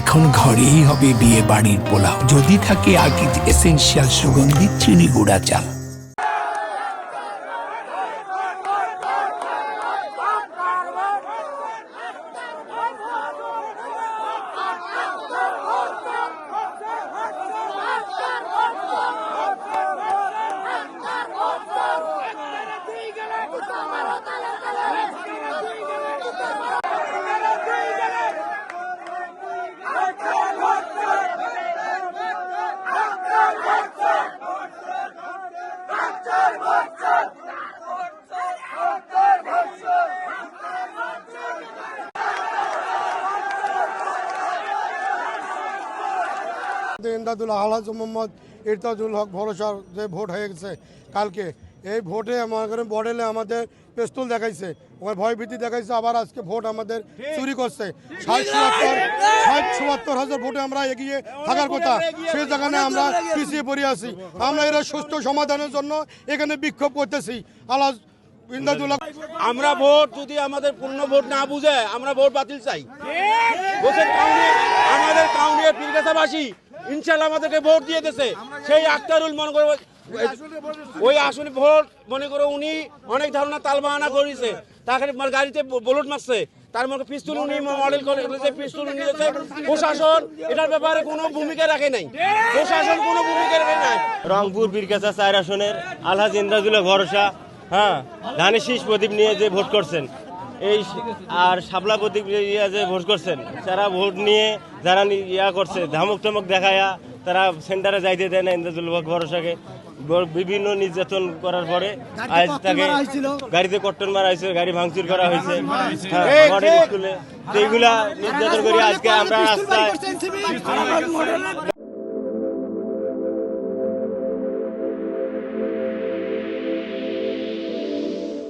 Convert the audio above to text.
এখন ঘরেই হবে বিয়ে বাড়ির পোলাও, যদি থাকে আকিজ এসেনশিয়াল সুগন্ধিত চিনি গুঁড়া চাল। ইমদাদুল আলহাজ মোহাম্মদ ইরতাজুল হক ভরসার যে ভোট হয়ে গেছে কালকে, এই ভোটে আমাদের বডেলে আমাদের পেস্তুল দেখাইছে, ওখানে ভয়ভীতি দেখাইছে, আবার আজকে ভোট আমাদের চুরি করছে। 60-74 ভোটে আমরা এগিয়ে থাকার কথা, সেই জায়গায় আমরা পিছিয়ে পড়ে আছি। আমরা এরা সুস্থ সমাধানের জন্য এখানে বিক্ষোভ করতেছি। আলহাজ ইমদাদুল, আমরা ভোট যদি আমাদের পূর্ণ ভোট না বুঝে আমরা ভোট বাতিল চাই। আমাদের কাউনিয়া পীরগাছাবাসী ইনশাআল্লাহ আমাদেরকে ভোট দিয়ে দিয়েছে। সেই আক্তারুল মনে করো ওই আসলে ভোট মনে করো উনি অনেক ধরনের তালবাহানা করেছে, তাকে গাড়িতে বুলেট মারছে, তার মধ্যে পিস্তল উনি মডেল করেছে, পিস্তল নিয়েছে। প্রশাসন এটার ব্যাপারে কোনো ভূমিকা রাখে নাই, প্রশাসন কোনো ভূমিকা রাখে নাই। রংপুর পীরগাছা 4 আসনের আলহাজ ইমদাদুল হক ভরসা ধানের শীষ প্রদীপ নিয়ে যে ভোট করছেন, এই আর শাপলা প্রদীপ নিয়ে যে ভোট করছেন, যারা ভোট নিয়ে যারা করছে ধামক টামক দেখায়া তারা সেন্টারে যাইতে দেয় না ইমদাদুল হক ভরসাকে। বিভিন্ন নির্যাতন করার পরে আজ তাকে গাড়িতে কট্টর মারা হয়েছে, গাড়ি ভাঙচুর করা হয়েছে মডেল স্কুলে। এইগুলা নির্যাতন করে আজকে আমরা রাস্তায়